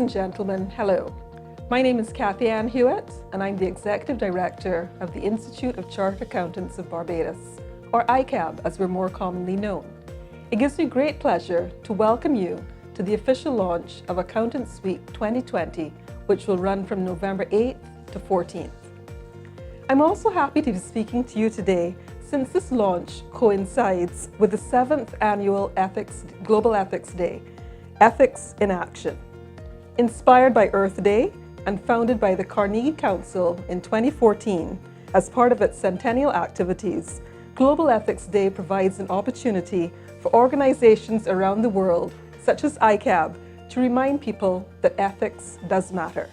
and gentlemen, hello. My name is Kathy Ann Hewitt, and I'm the Executive Director of the Institute of Chartered Accountants of Barbados, or ICAB as we're more commonly known. It gives me great pleasure to welcome you to the official launch of Accountants Week 2020, which will run from November 8th to 14th. I'm also happy to be speaking to you today since this launch coincides with the 7th Annual Global Ethics Day, Ethics in Action. Inspired by Earth Day and founded by the Carnegie Council in 2014 as part of its centennial activities, Global Ethics Day provides an opportunity for organizations around the world, such as ICAB, to remind people that ethics does matter.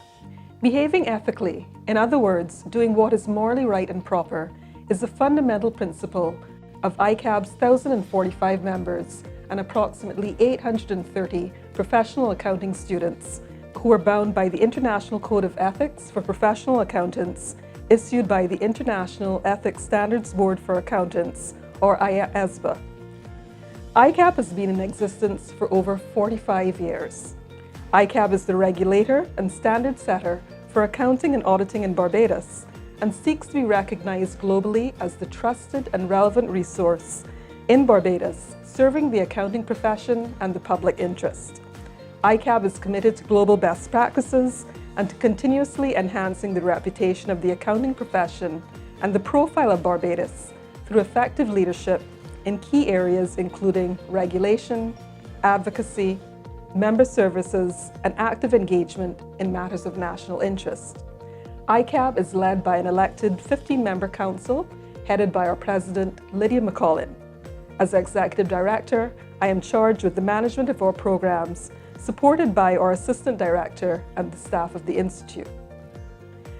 Behaving ethically, in other words, doing what is morally right and proper, is a fundamental principle of ICAB's 1,045 members and approximately 830 professional accounting students who are bound by the International Code of Ethics for Professional Accountants issued by the International Ethics Standards Board for Accountants, or ICAB. ICAB has been in existence for over 45 years. ICAB is the regulator and standard setter for accounting and auditing in Barbados and seeks to be recognized globally as the trusted and relevant resource in Barbados, serving the accounting profession and the public interest. ICAB is committed to global best practices and to continuously enhancing the reputation of the accounting profession and the profile of Barbados through effective leadership in key areas including regulation, advocacy, member services, and active engagement in matters of national interest. ICAB is led by an elected 15-member council headed by our president, Lydia McCollin. As Executive Director, I am charged with the management of our programs, supported by our Assistant Director and the staff of the Institute.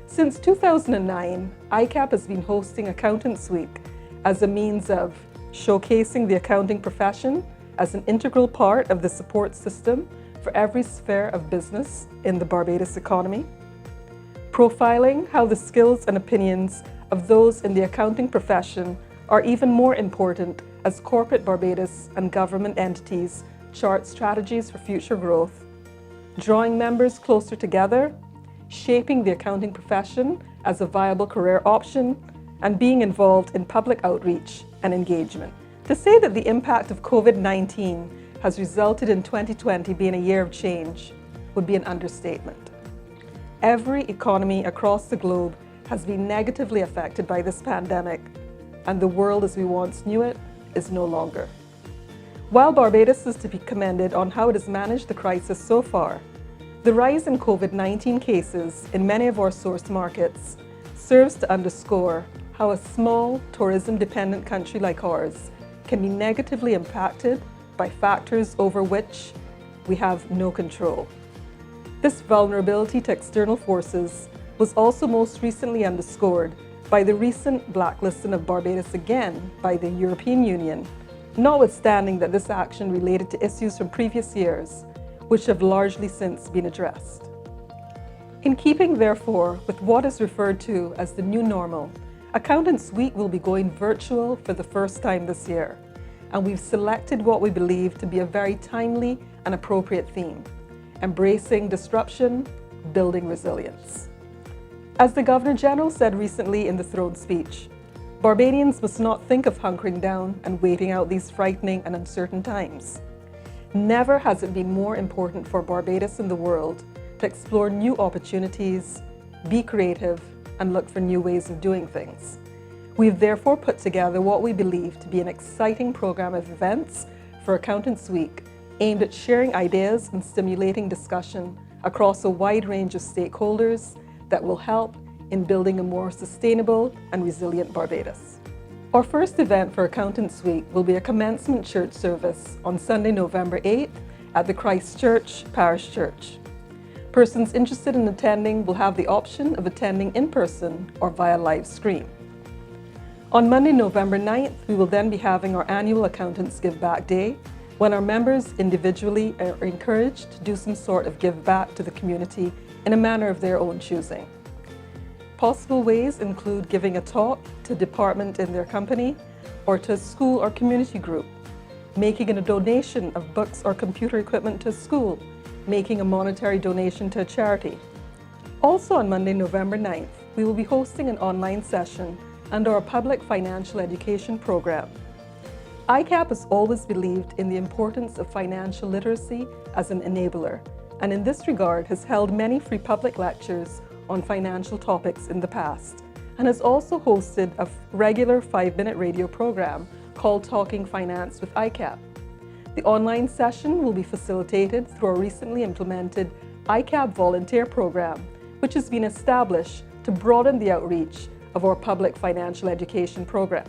Since 2009, ICAB has been hosting Accountants Week as a means of showcasing the accounting profession as an integral part of the support system for every sphere of business in the Barbados economy, profiling how the skills and opinions of those in the accounting profession are even more important as corporate Barbados and government entities chart strategies for future growth, drawing members closer together, shaping the accounting profession as a viable career option, and being involved in public outreach and engagement. To say that the impact of COVID-19 has resulted in 2020 being a year of change would be an understatement. Every economy across the globe has been negatively affected by this pandemic, and the world as we once knew it is no longer. While Barbados is to be commended on how it has managed the crisis so far, the rise in COVID-19 cases in many of our source markets serves to underscore how a small, tourism-dependent country like ours can be negatively impacted by factors over which we have no control. This vulnerability to external forces was also most recently underscored by the recent blacklisting of Barbados again by the European Union, notwithstanding that this action related to issues from previous years, which have largely since been addressed. In keeping, therefore, with what is referred to as the new normal, Accountants Week will be going virtual for the first time this year, and we've selected what we believe to be a very timely and appropriate theme: embracing disruption, building resilience. As the Governor General said recently in the throne speech, Barbadians must not think of hunkering down and waiting out these frightening and uncertain times. Never has it been more important for Barbados and the world to explore new opportunities, be creative, and look for new ways of doing things. We've therefore put together what we believe to be an exciting program of events for Accountants Week aimed at sharing ideas and stimulating discussion across a wide range of stakeholders that will help in building a more sustainable and resilient Barbados. Our first event for Accountants Week will be a commencement church service on Sunday, November 8th at the Christchurch Parish Church. Persons interested in attending will have the option of attending in person or via live stream. On Monday, November 9th, we will then be having our annual Accountants Give Back Day, when our members individually are encouraged to do some sort of give back to the community in a manner of their own choosing. Possible ways include giving a talk to a department in their company or to a school or community group, making a donation of books or computer equipment to a school, making a monetary donation to a charity. Also on Monday, November 9th, we will be hosting an online session under our public financial education program. ICAB has always believed in the importance of financial literacy as an enabler, and in this regard has held many free public lectures on financial topics in the past, and has also hosted a regular 5-minute radio program called Talking Finance with ICAB. The online session will be facilitated through our recently implemented ICAB volunteer program, which has been established to broaden the outreach of our public financial education program.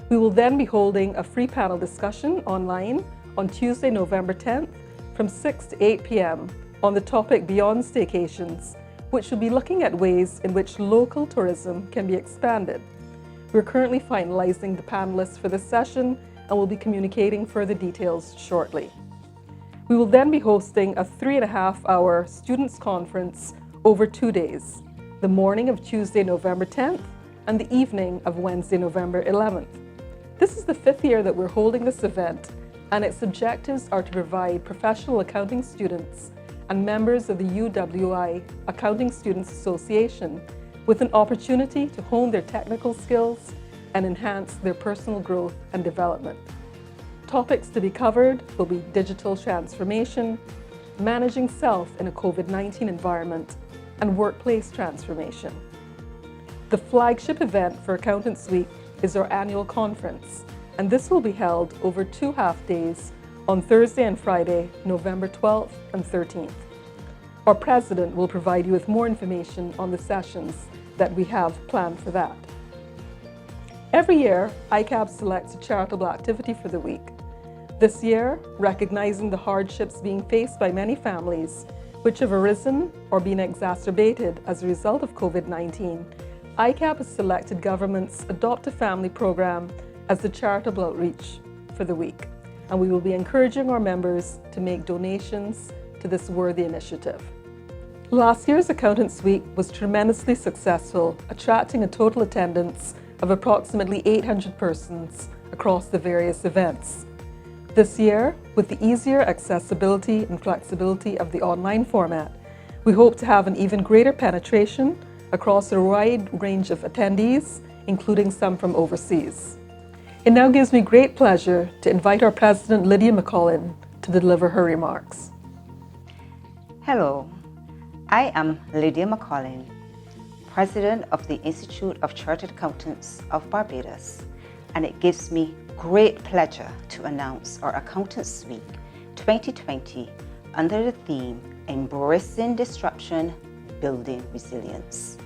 We will then be holding a free panel discussion online on Tuesday, November 10th from 6 to 8 p.m. on the topic Beyond Staycations, which will be looking at ways in which local tourism can be expanded. We're currently finalizing the panelists for this session and will be communicating further details shortly. We will then be hosting a 3.5-hour students' conference over 2 days, the morning of Tuesday, November 10th and the evening of Wednesday, November 11th. This is the 5th year that we're holding this event, and its objectives are to provide professional accounting students and members of the UWI Accounting Students Association with an opportunity to hone their technical skills and enhance their personal growth and development. Topics to be covered will be digital transformation, managing self in a COVID-19 environment, and workplace transformation. The flagship event for Accountants Week is our annual conference, and this will be held over 2 half-days on Thursday and Friday, November 12th and 13th. Our president will provide you with more information on the sessions that we have planned for that. Every year, ICAB selects a charitable activity for the week. This year, recognizing the hardships being faced by many families, which have arisen or been exacerbated as a result of COVID-19, ICAB has selected government's Adopt a Family program as the charitable outreach for the week, and we will be encouraging our members to make donations to this worthy initiative. Last year's Accountants Week was tremendously successful, attracting a total attendance of approximately 800 persons across the various events. This year, with the easier accessibility and flexibility of the online format, we hope to have an even greater penetration across a wide range of attendees, including some from overseas. It now gives me great pleasure to invite our President, Lydia McCollin, to deliver her remarks. Hello, I am Lydia McCollin, President of the Institute of Chartered Accountants of Barbados, and it gives me great pleasure to announce our Accountants Week 2020 under the theme Embracing Disruption, Building Resilience.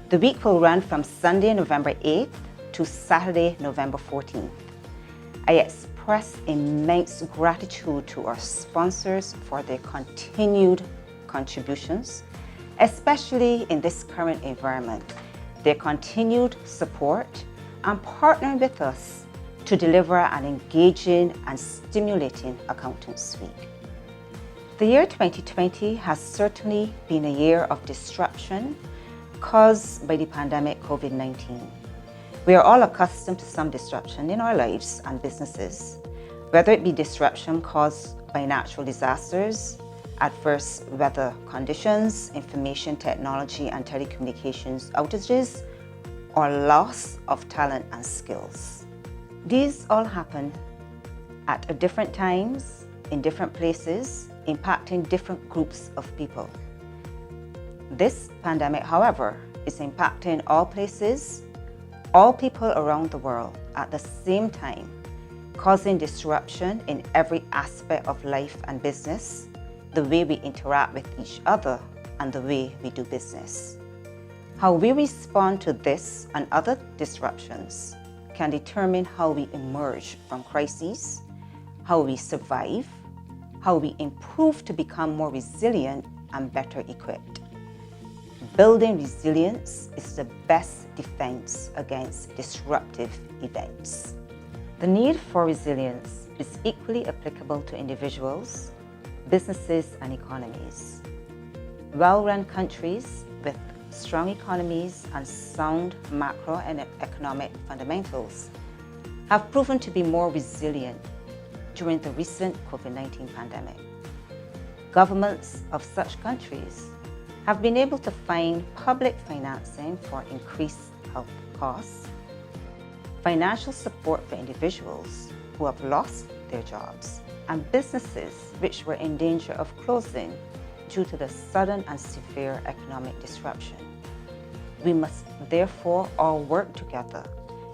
The week will run from Sunday, November 8th to Saturday, November 14th. I express immense gratitude to our sponsors for their continued contributions, especially in this current environment, their continued support and partnering with us to deliver an engaging and stimulating Accountants Week. The year 2020 has certainly been a year of disruption caused by the pandemic COVID-19. We are all accustomed to some disruption in our lives and businesses, whether it be disruption caused by natural disasters, adverse weather conditions, information technology and telecommunications outages, or loss of talent and skills. These all happen at different times, in different places, impacting different groups of people. This pandemic, however, is impacting all places, all people around the world at the same time, causing disruption in every aspect of life and business, the way we interact with each other and the way we do business. How we respond to this and other disruptions can determine how we emerge from crises, how we survive, how we improve to become more resilient and better equipped. Building resilience is the best defense against disruptive events. The need for resilience is equally applicable to individuals, businesses, and economies. Well-run countries with strong economies and sound macro and economic fundamentals have proven to be more resilient during the recent COVID-19 pandemic. governments of such countries have been able to find public financing for increased health costs, financial support for individuals who have lost their jobs, and businesses which were in danger of closing due to the sudden and severe economic disruption. We must therefore all work together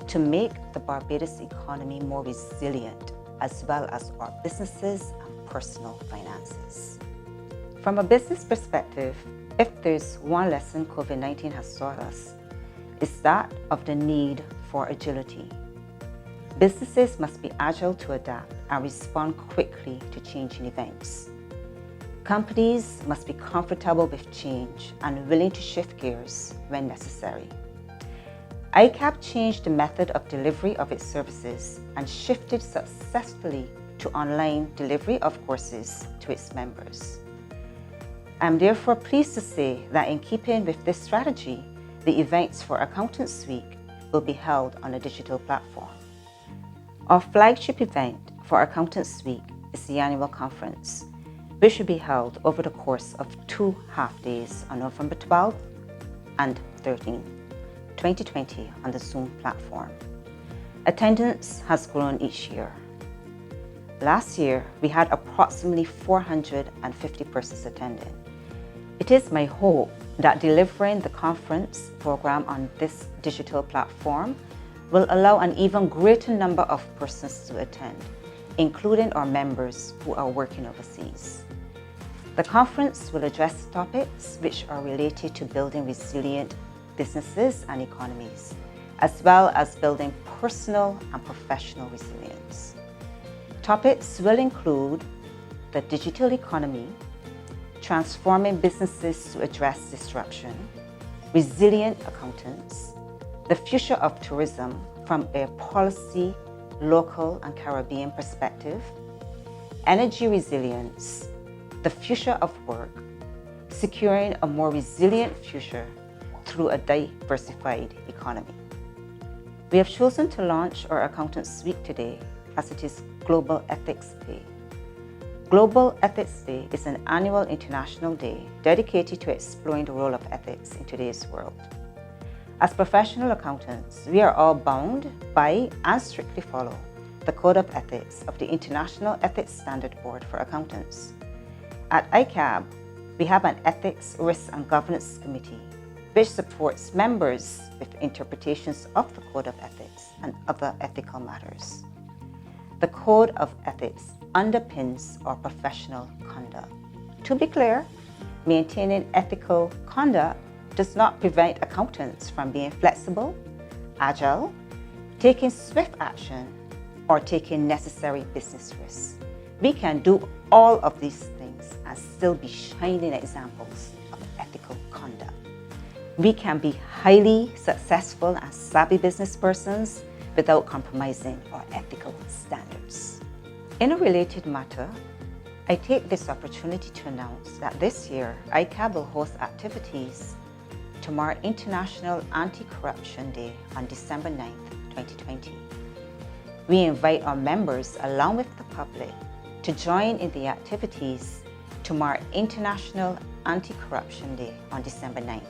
to make the Barbados economy more resilient, as well as our businesses and personal finances. From a business perspective, if there's one lesson COVID-19 has taught us, it's that of the need for agility. Businesses must be agile to adapt and respond quickly to changing events. Companies must be comfortable with change and willing to shift gears when necessary. ICAB changed the method of delivery of its services and shifted successfully to online delivery of courses to its members. I'm therefore pleased to say that in keeping with this strategy, the events for Accountants Week will be held on a digital platform. Our flagship event for Accountants Week is the annual conference, which will be held over the course of 2 half-days on November 12th and 13th, 2020 on the Zoom platform. Attendance has grown each year. Last year, we had approximately 450 persons attending. It is my hope that delivering the conference program on this digital platform will allow an even greater number of persons to attend, including our members who are working overseas. The conference will address topics which are related to building resilient businesses and economies, as well as building personal and professional resilience. Topics will include the digital economy, transforming businesses to address disruption, resilient accountants, the future of tourism from a policy, local and Caribbean perspective, energy resilience, the future of work, securing a more resilient future through a diversified economy. We have chosen to launch our Accountants Week today as it is Global Ethics Day. Global Ethics Day is an annual international day dedicated to exploring the role of ethics in today's world. As professional accountants, we are all bound by and strictly follow the Code of Ethics of the International Ethics Standard Board for Accountants. At ICAB, we have an Ethics, Risk and Governance Committee which supports members with interpretations of the Code of Ethics and other ethical matters. The Code of Ethics underpins our professional conduct. To be clear, maintaining ethical conduct does not prevent accountants from being flexible, agile, taking swift action, or taking necessary business risks. We can do all of these things and still be shining examples of ethical conduct. We can be highly successful and savvy business persons without compromising our ethical standards. In a related matter, I take this opportunity to announce that this year, ICAB will host activities to mark International Anti-Corruption Day on December 9th, 2020. We invite our members, along with the public, to join in the activities to mark International Anti-Corruption Day on December 9th.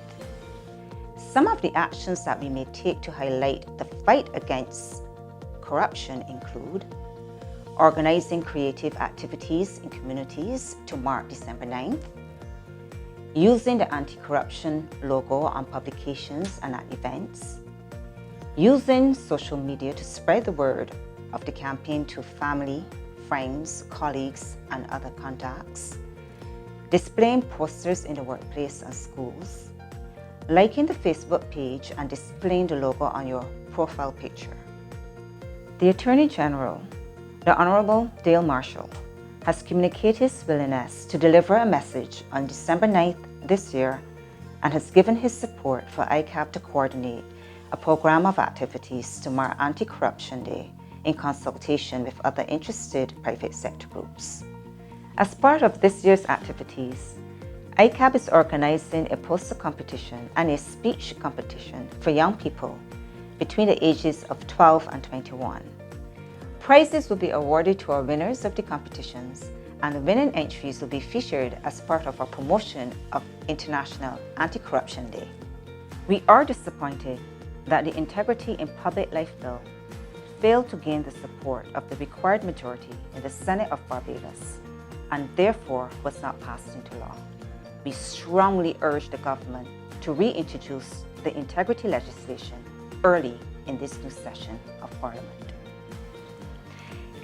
Some of the actions that we may take to highlight the fight against corruption include organizing creative activities in communities to mark December 9th, using the anti-corruption logo on publications and at events, using social media to spread the word of the campaign to family, friends, colleagues, and other contacts, displaying posters in the workplace and schools, liking the Facebook page and displaying the logo on your profile picture. The Attorney General, the Honorable Dale Marshall, has communicated his willingness to deliver a message on December 9th this year and has given his support for ICAB to coordinate a program of activities to mark Anti-Corruption Day in consultation with other interested private sector groups. As part of this year's activities, ICAB is organizing a poster competition and a speech competition for young people between the ages of 12 and 21. Prizes will be awarded to our winners of the competitions and the winning entries will be featured as part of our promotion of International Anti-Corruption Day. We are disappointed that the Integrity in Public Life Bill failed to gain the support of the required majority in the Senate of Barbados and therefore was not passed into law. We strongly urge the government to reintroduce the integrity legislation early in this new session of Parliament.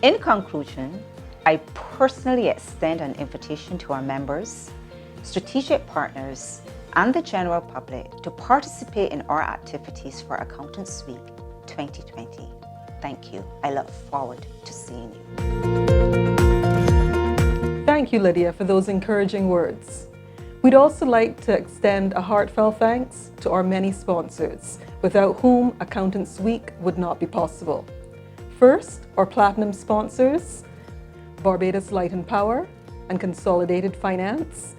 In conclusion, I personally extend an invitation to our members, strategic partners, and the general public to participate in our activities for Accountants Week 2020. Thank you. I look forward to seeing you. Thank you, Lydia, for those encouraging words. We'd also like to extend a heartfelt thanks to our many sponsors, without whom Accountants Week would not be possible. First, our platinum sponsors, Barbados Light and Power and Consolidated Finance.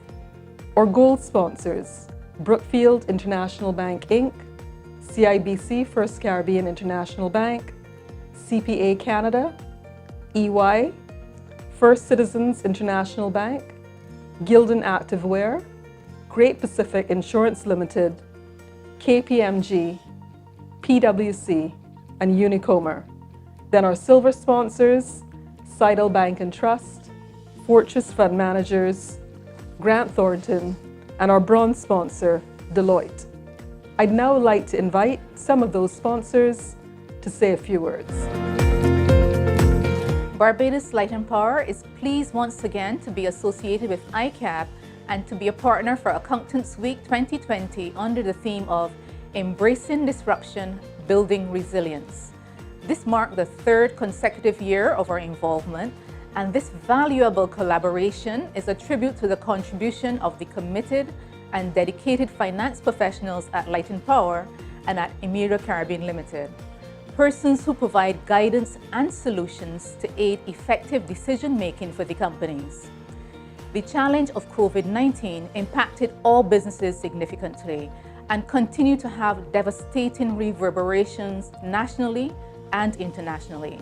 Our gold sponsors, Brookfield International Bank Inc., CIBC First Caribbean International Bank, CPA Canada, EY, First Citizens International Bank, Gildan Activewear, Great Pacific Insurance Limited, KPMG, PwC, and Unicomer. Then our silver sponsors, Seidel Bank and Trust, Fortress Fund Managers, Grant Thornton, and our bronze sponsor, Deloitte. I'd now like to invite some of those sponsors to say a few words. Barbados Light and Power is pleased once again to be associated with ICAB and to be a partner for Accountants Week 2020 under the theme of Embracing Disruption, Building Resilience. This marked the third consecutive year of our involvement, and this valuable collaboration is a tribute to the contribution of the committed and dedicated finance professionals at Light and Power and at Emira Caribbean Limited. Persons who provide guidance and solutions to aid effective decision-making for the companies. The challenge of COVID-19 impacted all businesses significantly and continue to have devastating reverberations nationally and internationally.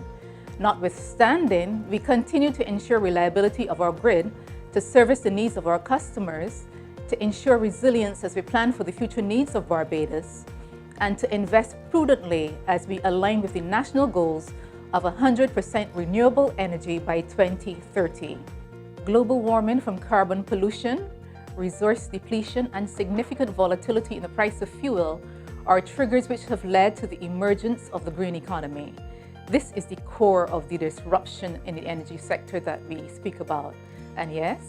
Notwithstanding, we continue to ensure reliability of our grid to service the needs of our customers, to ensure resilience as we plan for the future needs of Barbados, and to invest prudently as we align with the national goals of 100% renewable energy by 2030. Global warming from carbon pollution, resource depletion, and significant volatility in the price of fuel are triggers which have led to the emergence of the green economy. This is the core of the disruption in the energy sector that we speak about. And yes,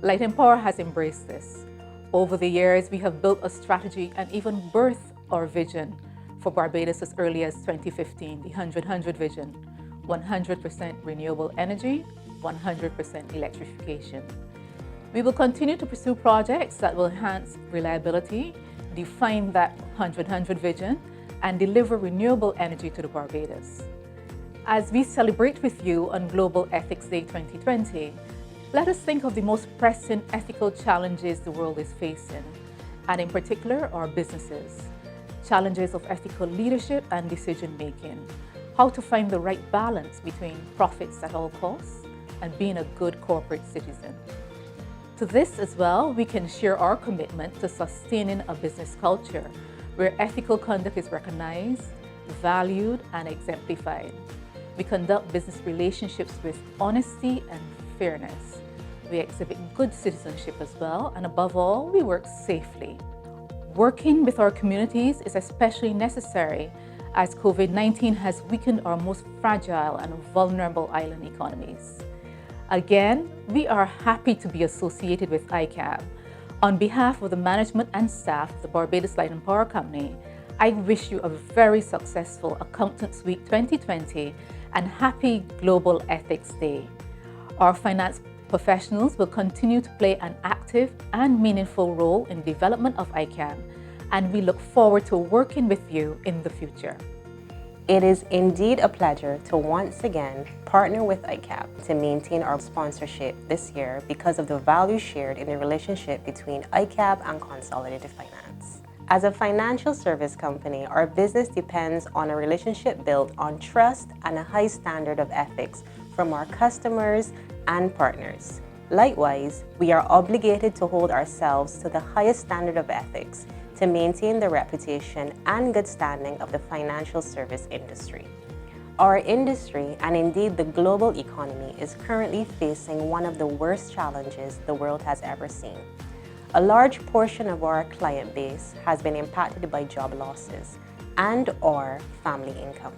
Light and Power has embraced this. Over the years, we have built a strategy and even birthed our vision for Barbados as early as 2015, the 100-100 vision, 100% renewable energy, 100% electrification. We will continue to pursue projects that will enhance reliability, define that 100-100 vision, and deliver renewable energy to the Barbados. As we celebrate with you on Global Ethics Day 2020, let us think of the most pressing ethical challenges the world is facing, and in particular, our businesses. Challenges of ethical leadership and decision-making, how to find the right balance between profits at all costs and being a good corporate citizen. To this as well, we can share our commitment to sustaining a business culture where ethical conduct is recognized, valued, and exemplified. We conduct business relationships with honesty and fairness. We exhibit good citizenship as well, and above all, we work safely. Working with our communities is especially necessary as COVID-19 has weakened our most fragile and vulnerable island economies. Again, we are happy to be associated with ICAB. On behalf of the management and staff of the Barbados Light and Power Company, I wish you a very successful Accountants Week 2020 and happy Global Ethics Day. Our finance professionals will continue to play an active and meaningful role in the development of ICAB, and we look forward to working with you in the future. It is indeed a pleasure to once again partner with ICAB to maintain our sponsorship this year because of the value shared in the relationship between ICAB and Consolidated Finance. As a financial service company, our business depends on a relationship built on trust and a high standard of ethics from our customers, and partners. Likewise, we are obligated to hold ourselves to the highest standard of ethics to maintain the reputation and good standing of the financial service industry. Our industry, and indeed the global economy, is currently facing one of the worst challenges the world has ever seen. A large portion of our client base has been impacted by job losses and/or family income.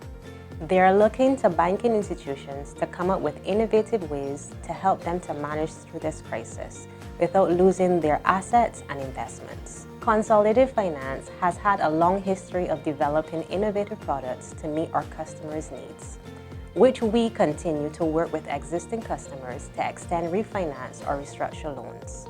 They are looking to banking institutions to come up with innovative ways to help them to manage through this crisis without losing their assets and investments. Consolidated Finance has had a long history of developing innovative products to meet our customers' needs, which we continue to work with existing customers to extend refinance or restructure loans.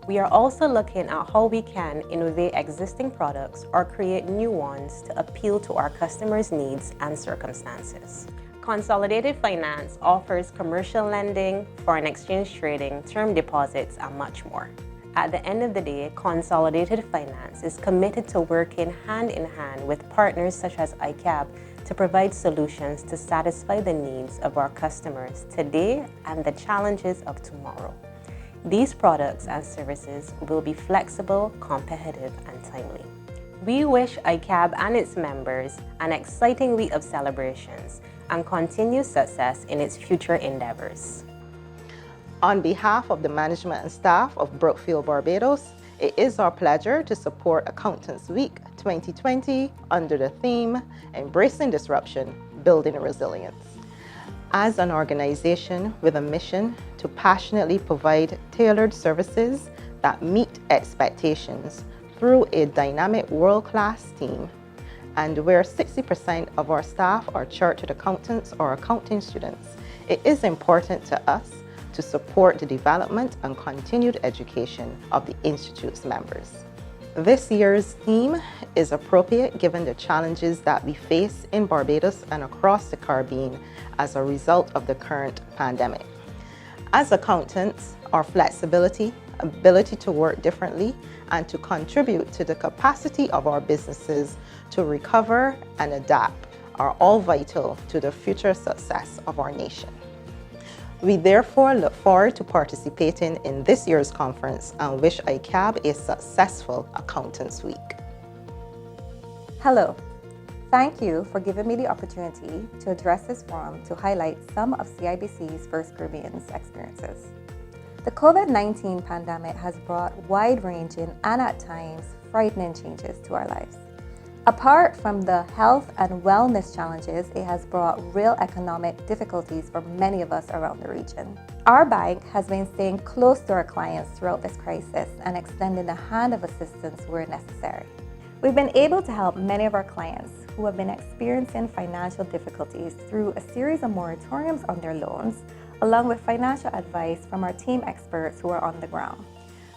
We are also looking at how we can innovate existing products or create new ones to appeal to our customers' needs and circumstances. Consolidated Finance offers commercial lending, foreign exchange trading, term deposits, and much more. At the end of the day, Consolidated Finance is committed to working hand in hand with partners such as ICAB to provide solutions to satisfy the needs of our customers today and the challenges of tomorrow. These products and services will be flexible, competitive, and timely. We wish ICAB and its members an exciting week of celebrations and continued success in its future endeavors. On behalf of the management and staff of Brookfield Barbados, it is our pleasure to support Accountants Week 2020 under the theme, Embracing Disruption, Building Resilience. As an organization with a mission to passionately provide tailored services that meet expectations through a dynamic world-class team, and where 60% of our staff are chartered accountants or accounting students, it is important to us to support the development and continued education of the Institute's members. This year's theme is appropriate given the challenges that we face in Barbados and across the Caribbean as a result of the current pandemic. As accountants, our flexibility, ability to work differently, and to contribute to the capacity of our businesses to recover and adapt are all vital to the future success of our nation. We therefore look forward to participating in this year's conference and wish ICAB a successful Accountants Week. Hello. Thank you for giving me the opportunity to address this forum to highlight some of CIBC's First Caribbean's experiences. The COVID-19 pandemic has brought wide-ranging and at times frightening changes to our lives. Apart from the health and wellness challenges, it has brought real economic difficulties for many of us around the region. Our bank has been staying close to our clients throughout this crisis and extending a hand of assistance where necessary. We've been able to help many of our clients who have been experiencing financial difficulties through a series of moratoriums on their loans, along with financial advice from our team experts who are on the ground.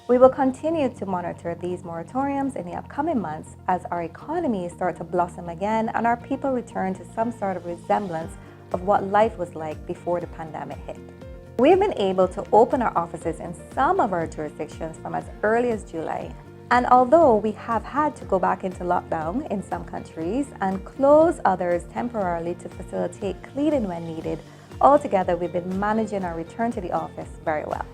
We will continue to monitor these moratoriums in the upcoming months as our economy starts to blossom again and our people return to some sort of resemblance of what life was like before the pandemic hit. We've been able to open our offices in some of our jurisdictions from as early as July. And although we have had to go back into lockdown in some countries and close others temporarily to facilitate cleaning when needed, altogether we've been managing our return to the office very well.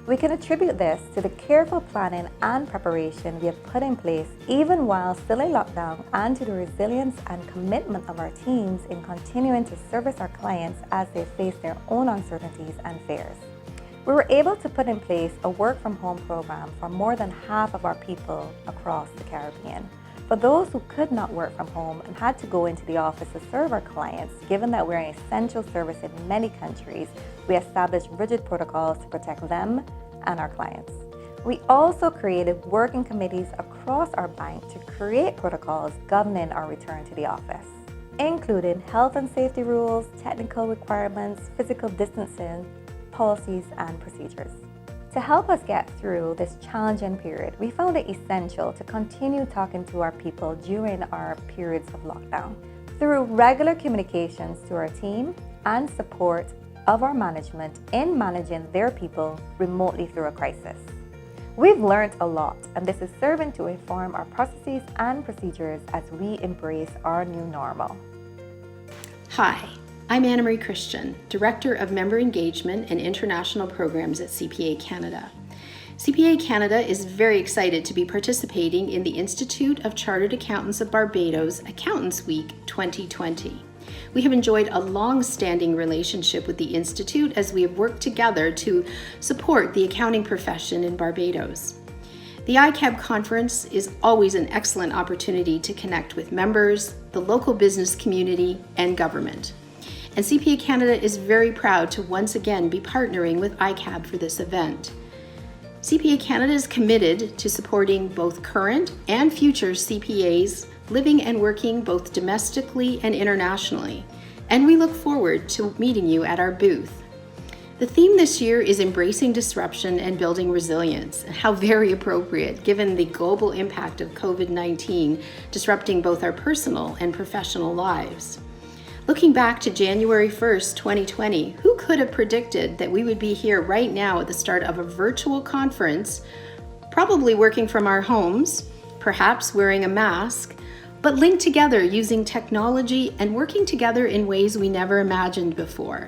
We can attribute this to the careful planning and preparation we have put in place even while still in lockdown, and to the resilience and commitment of our teams in continuing to service our clients as they face their own uncertainties and fears. We were able to put in place a work from home program for more than half of our people across the Caribbean. For those who could not work from home and had to go into the office to serve our clients, given that we're an essential service in many countries, we established rigid protocols to protect them and our clients. We also created working committees across our bank to create protocols governing our return to the office, including health and safety rules, technical requirements, physical distancing, policies, and procedures. To help us get through this challenging period, we found it essential to continue talking to our people during our periods of lockdown. Through regular communications to our team and support of our management in managing their people remotely through a crisis. We've learned a lot, and this is serving to inform our processes and procedures as we embrace our new normal. Hi, I'm Anna Marie Christian, Director of Member Engagement and International Programs at CPA Canada. CPA Canada is very excited to be participating in the Institute of Chartered Accountants of Barbados Accountants Week 2020. We have enjoyed a long-standing relationship with the Institute as we have worked together to support the accounting profession in Barbados. The ICAB conference is always an excellent opportunity to connect with members, the local business community, and government. And CPA Canada is very proud to once again be partnering with ICAB for this event. CPA Canada is committed to supporting both current and future CPAs living and working both domestically and internationally, and we look forward to meeting you at our booth. The theme this year is Embracing Disruption and Building Resilience. How very appropriate given the global impact of COVID-19 disrupting both our personal and professional lives. Looking back to January 1st, 2020, who could have predicted that we would be here right now at the start of a virtual conference, probably working from our homes, perhaps wearing a mask, but linked together using technology and working together in ways we never imagined before.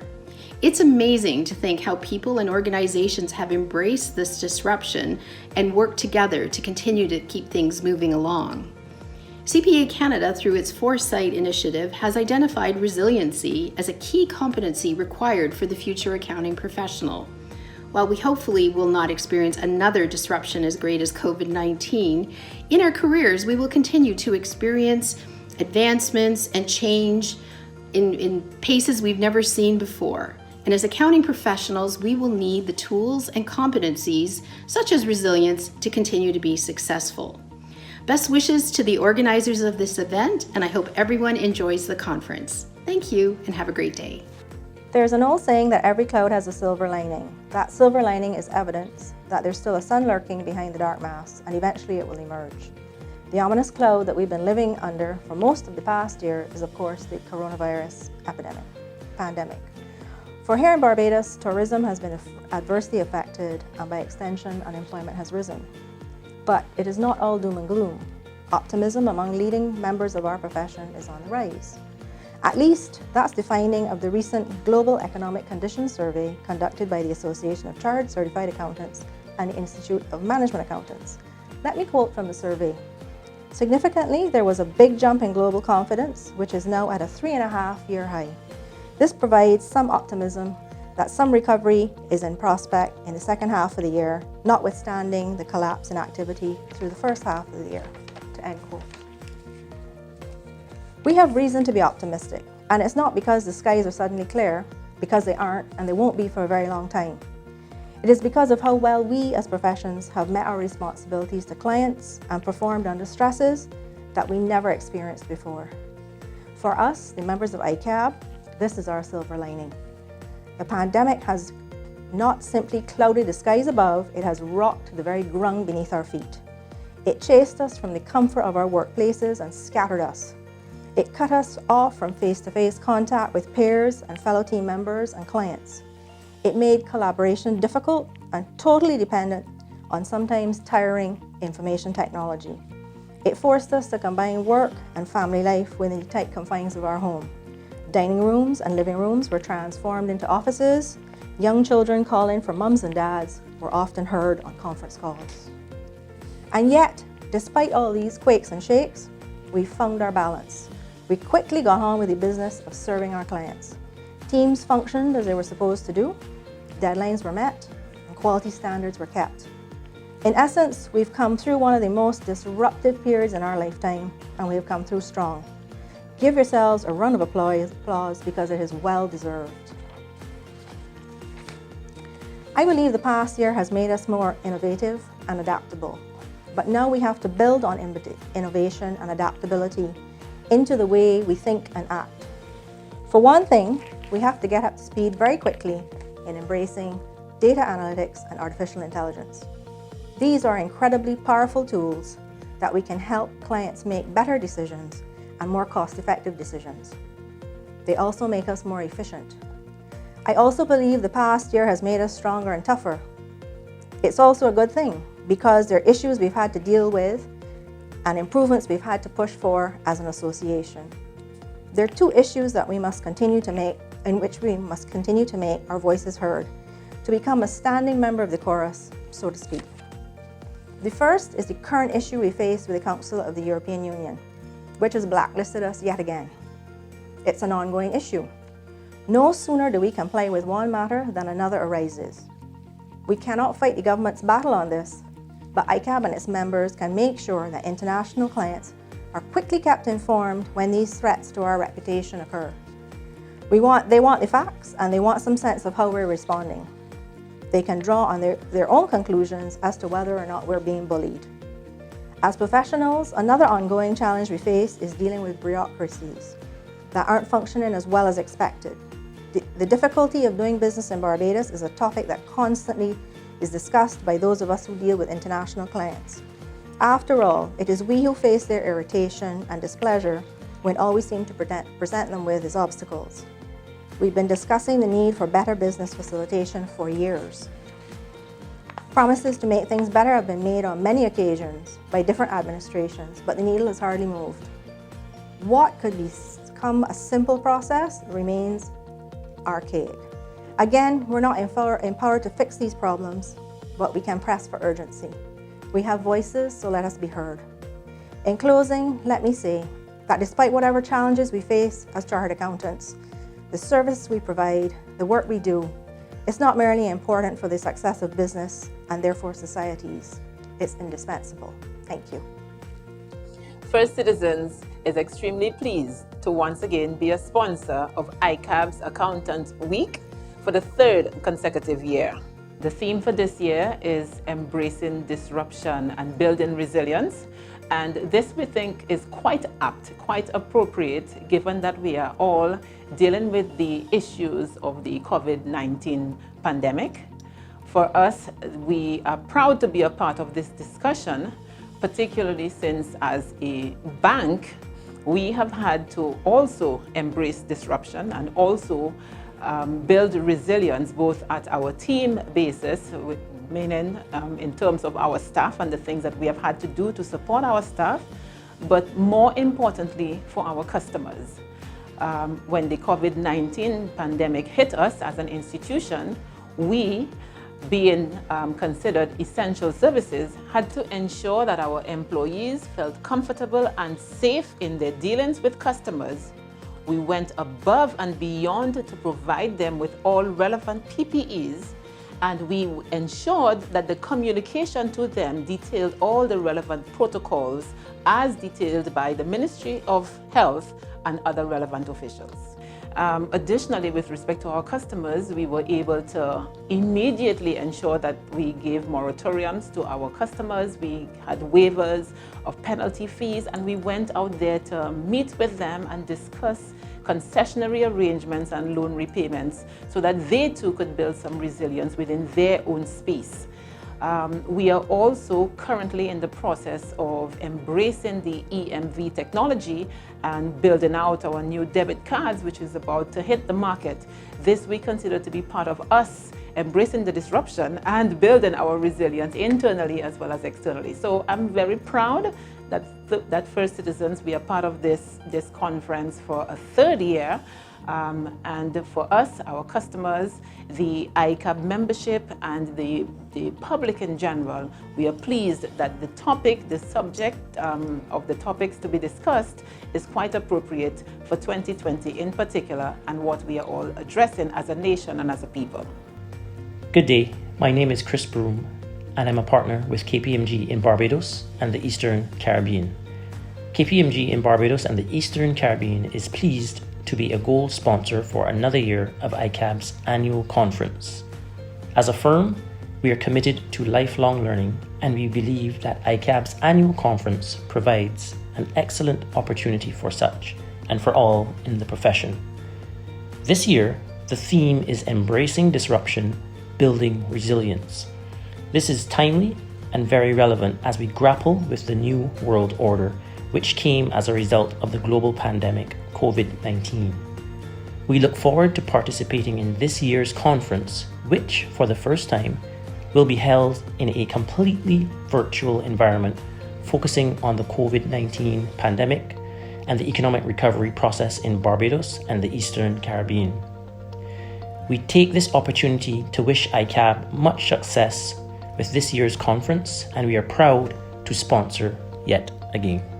It's amazing to think how people and organizations have embraced this disruption and worked together to continue to keep things moving along. CPA Canada, through its Foresight initiative, has identified resiliency as a key competency required for the future accounting professional. While we hopefully will not experience another disruption as great as COVID-19, in our careers we will continue to experience advancements and change in paces we've never seen before. And as accounting professionals, we will need the tools and competencies, such as resilience, to continue to be successful. Best wishes to the organizers of this event, and I hope everyone enjoys the conference. Thank you, and have a great day. There's an old saying that every cloud has a silver lining. That silver lining is evidence that there's still a sun lurking behind the dark mass, and eventually it will emerge. The ominous cloud that we've been living under for most of the past year is, of course, the coronavirus pandemic. For here in Barbados, tourism has been adversely affected, and by extension, unemployment has risen. But it is not all doom and gloom. Optimism among leading members of our profession is on the rise. At least, that's the finding of the recent Global Economic Conditions Survey conducted by the Association of Chartered Certified Accountants and the Institute of Management Accountants. Let me quote from the survey. Significantly, there was a big jump in global confidence, which is now at a 3.5-year high. This provides some optimism that some recovery is in prospect in the second half of the year, notwithstanding the collapse in activity through the first half of the year. To end quote. We have reason to be optimistic, and it's not because the skies are suddenly clear, because they aren't and they won't be for a very long time. It is because of how well we as professions have met our responsibilities to clients and performed under stresses that we never experienced before. For us, the members of ICAB, this is our silver lining. The pandemic has not simply clouded the skies above, it has rocked the very ground beneath our feet. It chased us from the comfort of our workplaces and scattered us. It cut us off from face-to-face contact with peers and fellow team members and clients. It made collaboration difficult and totally dependent on sometimes tiring information technology. It forced us to combine work and family life within the tight confines of our home. Dining rooms and living rooms were transformed into offices. Young children calling for mums and dads were often heard on conference calls. And yet, despite all these quakes and shakes, we found our balance. We quickly got on with the business of serving our clients. Teams functioned as they were supposed to do, deadlines were met, and quality standards were kept. In essence, we've come through one of the most disruptive periods in our lifetime, and we have come through strong. Give yourselves a round of applause because it is well deserved. I believe the past year has made us more innovative and adaptable, but now we have to build on innovation and adaptability into the way we think and act. For one thing, we have to get up to speed very quickly in embracing data analytics and artificial intelligence. These are incredibly powerful tools that we can help clients make better decisions and more cost-effective decisions. They also make us more efficient. I also believe the past year has made us stronger and tougher. It's also a good thing because there are issues we've had to deal with and improvements we've had to push for as an association. There are two issues that we must continue to make in which we must continue to make our voices heard, to become a standing member of the chorus, so to speak. The first is the current issue we face with the Council of the European Union, which has blacklisted us yet again. It's an ongoing issue. No sooner do we comply with one matter than another arises. We cannot fight the government's battle on this, but ICAB and its members can make sure that international clients are quickly kept informed when these threats to our reputation occur. They want the facts, and they want some sense of how we're responding. They can draw on their own conclusions as to whether or not we're being bullied. As professionals, another ongoing challenge we face is dealing with bureaucracies that aren't functioning as well as expected. The difficulty of doing business in Barbados is a topic that constantly is discussed by those of us who deal with international clients. After all, it is we who face their irritation and displeasure when all we seem to present them with is obstacles. We've been discussing the need for better business facilitation for years. Promises to make things better have been made on many occasions by different administrations, but the needle has hardly moved. What could become a simple process remains archaic. Again, we're not empowered to fix these problems, but we can press for urgency. We have voices, so let us be heard. In closing, let me say that despite whatever challenges we face as chartered accountants, the service we provide, the work we do, it's not merely important for the success of business and therefore societies. It's indispensable. Thank you. First Citizens is extremely pleased to once again be a sponsor of ICAB's Accountant Week for the third consecutive year. The theme for this year is embracing disruption and building resilience. And this we think is quite apt, quite appropriate, given that we are all dealing with the issues of the COVID-19 pandemic. For us, we are proud to be a part of this discussion, particularly since as a bank, we have had to also embrace disruption and also build resilience both at our team basis, meaning in terms of our staff and the things that we have had to do to support our staff, but more importantly for our customers. When the COVID-19 pandemic hit us as an institution, we, being considered essential services, had to ensure that our employees felt comfortable and safe in their dealings with customers. We went above and beyond to provide them with all relevant PPEs, and we ensured that the communication to them detailed all the relevant protocols as detailed by the Ministry of Health and other relevant officials. Additionally, with respect to our customers, we were able to immediately ensure that we gave moratoriums to our customers. We had waivers of penalty fees, and we went out there to meet with them and discuss concessionary arrangements and loan repayments so that they too could build some resilience within their own space. We are also currently in the process of embracing the EMV technology and building out our new debit cards, which is about to hit the market. This we consider to be part of us embracing the disruption and building our resilience internally as well as externally. So I'm very proud that First Citizens, we are part of this conference for a third year. And for us, our customers, the ICAB membership, and the public in general, we are pleased that the subject of the topics to be discussed is quite appropriate for 2020 in particular, and what we are all addressing as a nation and as a people. Good day, my name is Chris Broom, and I'm a partner with KPMG in Barbados and the Eastern Caribbean. KPMG in Barbados and the Eastern Caribbean is pleased to be a gold sponsor for another year of ICAB's annual conference. As a firm, we are committed to lifelong learning, and we believe that ICAB's annual conference provides an excellent opportunity for such, and for all in the profession. This year, the theme is Embracing Disruption, Building Resilience. This is timely and very relevant as we grapple with the new world order, which came as a result of the global pandemic, COVID-19. We look forward to participating in this year's conference, which, for the first time, will be held in a completely virtual environment, focusing on the COVID-19 pandemic and the economic recovery process in Barbados and the Eastern Caribbean. We take this opportunity to wish ICAB much success with this year's conference, and we are proud to sponsor yet again.